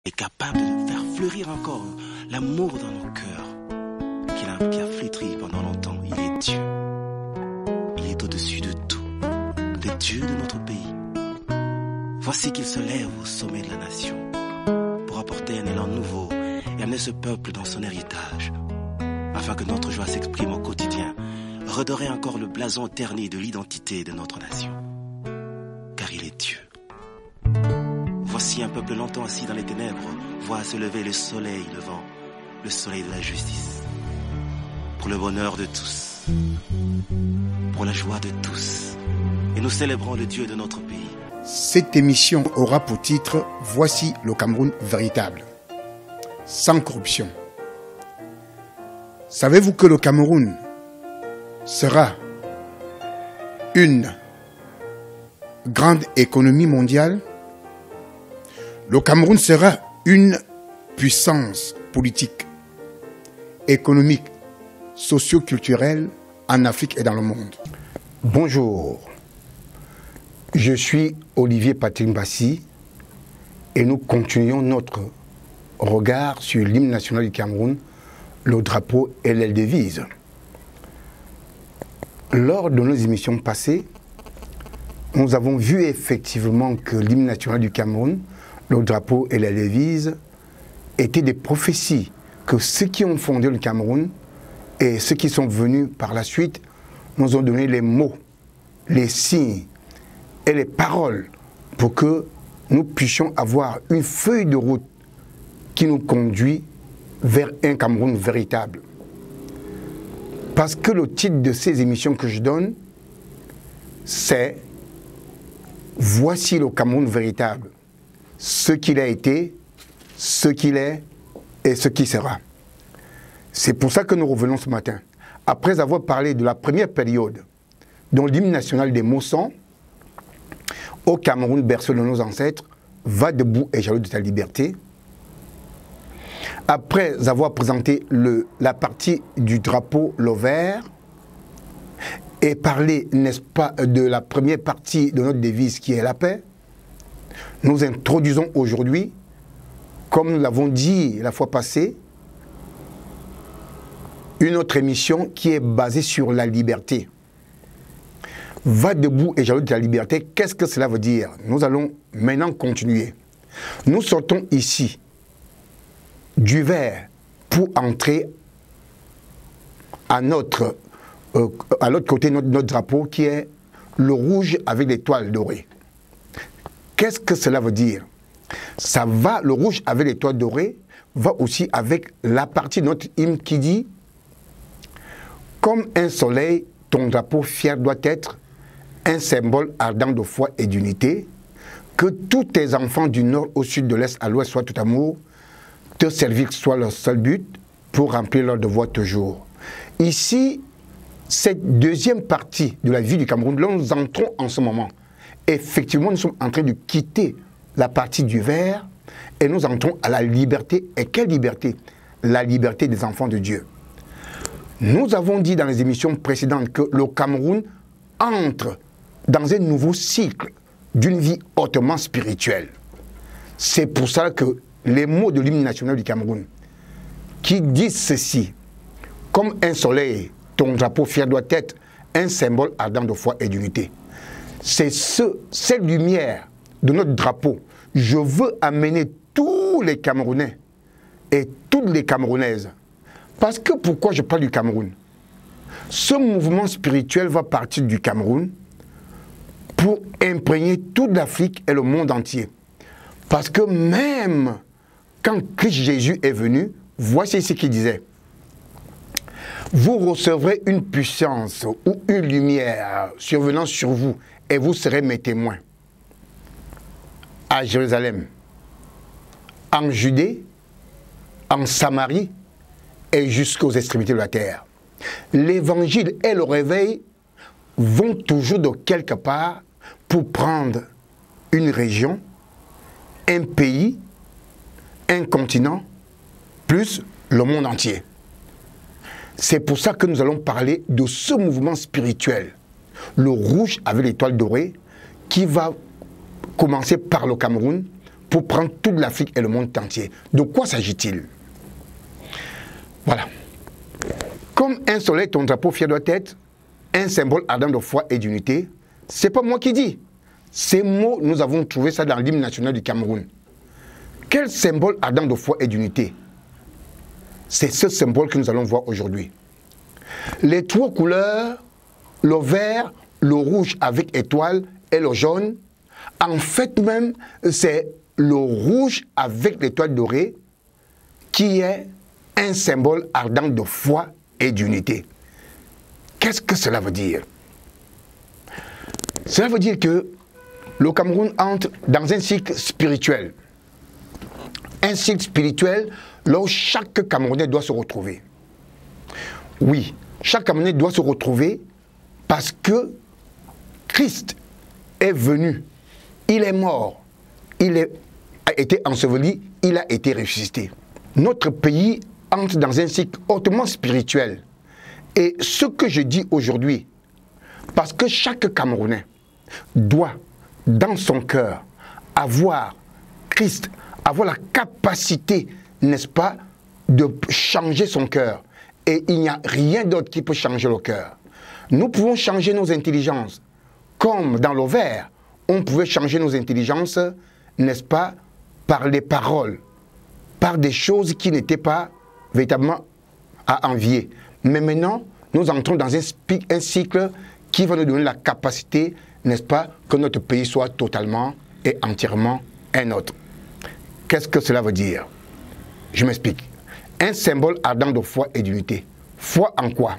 est capable de faire fleurir encore l'amour dans nos cœurs, qui a flétri pendant longtemps. Il est Dieu. Il est au-dessus de tout, le Dieu de notre pays. Voici qu'il se lève au sommet de la nation pour apporter un élan nouveau et amener ce peuple dans son héritage, afin que notre joie s'exprime au quotidien, redorer encore le blason terni de l'identité de notre nation. Car il est Dieu. Voici un peuple longtemps assis dans les ténèbres, voit se lever le soleil levant, le soleil de la justice. Pour le bonheur de tous, pour la joie de tous. Et nous célébrons le Dieu de notre pays. Cette émission aura pour titre « Voici le Cameroun véritable », sans corruption. Savez-vous que le Cameroun sera une grande économie mondiale? Le Cameroun sera une puissance politique, économique, socio-culturelle en Afrique et dans le monde. Bonjour, je suis Olivier Patrick Mbassi et nous continuons notre regard sur l'hymne national du Cameroun, le drapeau et les devises. Lors de nos émissions passées, nous avons vu effectivement que l'hymne national du Cameroun, le drapeau et les devises étaient des prophéties que ceux qui ont fondé le Cameroun et ceux qui sont venus par la suite nous ont donné les mots, les signes et les paroles pour que nous puissions avoir une feuille de route qui nous conduit vers un Cameroun véritable. Parce que le titre de ces émissions que je donne, c'est « Voici le Cameroun véritable ». Ce qu'il a été, ce qu'il est et ce qui sera. C'est pour ça que nous revenons ce matin. Après avoir parlé de la première période, dont l'hymne national des mots sont « Au Cameroun, berceau de nos ancêtres, va debout et jaloux de ta liberté ». Après avoir présenté la partie du drapeau, le vert, et parlé, n'est-ce pas, de la première partie de notre devise qui est la paix, nous introduisons aujourd'hui, comme nous l'avons dit la fois passée, une autre émission qui est basée sur la liberté. Va debout et jaloux de la liberté, qu'est-ce que cela veut dire? Nous allons maintenant continuer. Nous sortons ici du vert pour entrer à l'autre côté de notre drapeau qui est le rouge avec l'étoile dorée. Qu'est-ce que cela veut dire? Ça va, le rouge avec l'étoile dorée va aussi avec la partie de notre hymne qui dit « Comme un soleil, ton drapeau fier doit être un symbole ardent de foi et d'unité, que tous tes enfants du nord au sud, de l'est à l'ouest soient tout amour, te servir soit leur seul but pour remplir leur devoir toujours. » Ici, cette deuxième partie de la vie du Cameroun, là nous entrons en ce moment. Effectivement, nous sommes en train de quitter la partie du vert et nous entrons à la liberté. Et quelle liberté? La liberté des enfants de Dieu. Nous avons dit dans les émissions précédentes que le Cameroun entre dans un nouveau cycle d'une vie hautement spirituelle. C'est pour ça que les mots de l'hymne national du Cameroun qui disent ceci: comme un soleil, ton drapeau fier doit être un symbole ardent de foi et d'unité. C'est cette lumière de notre drapeau. Je veux amener tous les Camerounais et toutes les Camerounaises. Parce que pourquoi je parle du Cameroun? Ce mouvement spirituel va partir du Cameroun pour imprégner toute l'Afrique et le monde entier. Parce que même quand Christ Jésus est venu, voici ce qu'il disait. Vous recevrez une puissance ou une lumière survenant sur vous et vous serez mes témoins. À Jérusalem, en Judée, en Samarie et jusqu'aux extrémités de la terre. L'évangile et le réveil vont toujours de quelque part pour prendre une région, un pays, un continent, plus le monde entier. C'est pour ça que nous allons parler de ce mouvement spirituel, le rouge avec l'étoile dorée, qui va commencer par le Cameroun pour prendre toute l'Afrique et le monde entier. De quoi s'agit-il? Voilà. Comme un soleil, ton drapeau fier doit être un symbole ardent de foi et d'unité. C'est pas moi qui dis. Ces mots, nous avons trouvé ça dans l'hymne national du Cameroun. Quel symbole ardent de foi et d'unité? C'est ce symbole que nous allons voir aujourd'hui. Les trois couleurs, le vert, le rouge avec étoile et le jaune, en fait même, c'est le rouge avec l'étoile dorée qui est un symbole ardent de foi et d'unité. Qu'est-ce que cela veut dire? Cela veut dire que le Cameroun entre dans un cycle spirituel. Un cycle spirituel là où chaque Camerounais doit se retrouver. Oui, chaque Camerounais doit se retrouver parce que Christ est venu, il est mort, a été enseveli, il a été ressuscité. Notre pays entre dans un cycle hautement spirituel. Et ce que je dis aujourd'hui, parce que chaque Camerounais doit, dans son cœur, avoir Christ, avoir la capacité, n'est-ce pas, de changer son cœur. Et il n'y a rien d'autre qui peut changer le cœur. Nous pouvons changer nos intelligences. Comme dans le vert, on pouvait changer nos intelligences, n'est-ce pas, par les paroles, par des choses qui n'étaient pas véritablement à envier. Mais maintenant, nous entrons dans un cycle qui va nous donner la capacité, n'est-ce pas, que notre pays soit totalement et entièrement un autre. Qu'est-ce que cela veut dire? Je m'explique. Un symbole ardent de foi et d'unité. Foi en quoi?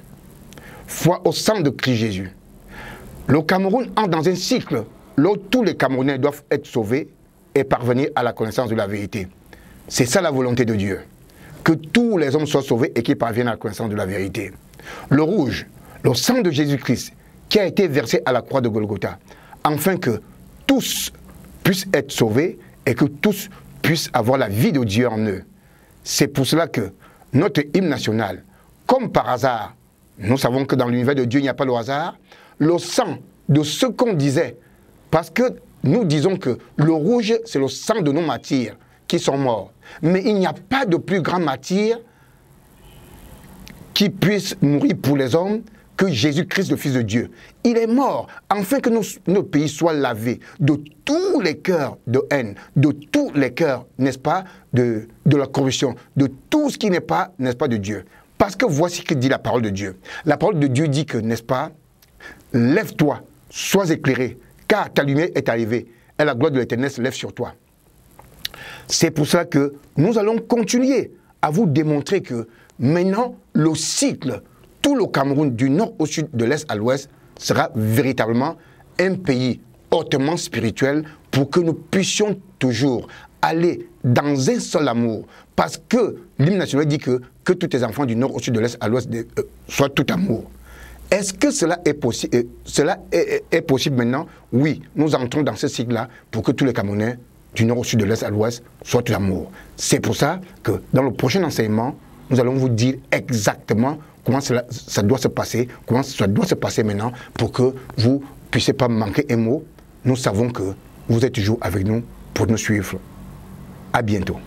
Foi au sang de Christ Jésus. Le Cameroun entre dans un cycle où tous les Camerounais doivent être sauvés et parvenir à la connaissance de la vérité. C'est ça la volonté de Dieu. Que tous les hommes soient sauvés et qu'ils parviennent à la connaissance de la vérité. Le rouge, le sang de Jésus-Christ, qui a été versé à la croix de Golgotha, afin que tous puissent être sauvés et que tous puissent avoir la vie de Dieu en eux. C'est pour cela que notre hymne national, comme par hasard, nous savons que dans l'univers de Dieu, il n'y a pas le hasard, le sang de ce qu'on disait, parce que nous disons que le rouge, c'est le sang de nos martyrs qui sont morts. Mais il n'y a pas de plus grand martyr qui puisse mourir pour les hommes que Jésus-Christ, le Fils de Dieu. Il est mort afin que nos pays soient lavés de tous les cœurs de haine, de tous les cœurs, n'est-ce pas, de la corruption, de tout ce qui n'est pas, n'est-ce pas, de Dieu. Parce que voici ce que dit la parole de Dieu. La parole de Dieu dit que, n'est-ce pas, lève-toi, sois éclairé, car ta lumière est arrivée, et la gloire de l'Éternel se lève sur toi. C'est pour ça que nous allons continuer à vous démontrer que maintenant, le cycle, tout le Cameroun, du nord au sud, de l'est à l'ouest, sera véritablement un pays hautement spirituel pour que nous puissions toujours aller dans un seul amour. Parce que l'hymne national dit que tous tes enfants du nord au sud, de l'est à l'ouest soient tout amour. Est-ce que cela est possible? Cela est possible maintenant? Oui, nous entrons dans ce cycle-là pour que tous les Camerounais du nord au sud, de l'est à l'ouest soient tout amour. C'est pour ça que dans le prochain enseignement, nous allons vous dire exactement comment ça doit se passer, comment ça doit se passer maintenant pour que vous ne puissiez pas manquer un mot. Nous savons que vous êtes toujours avec nous pour nous suivre. À bientôt.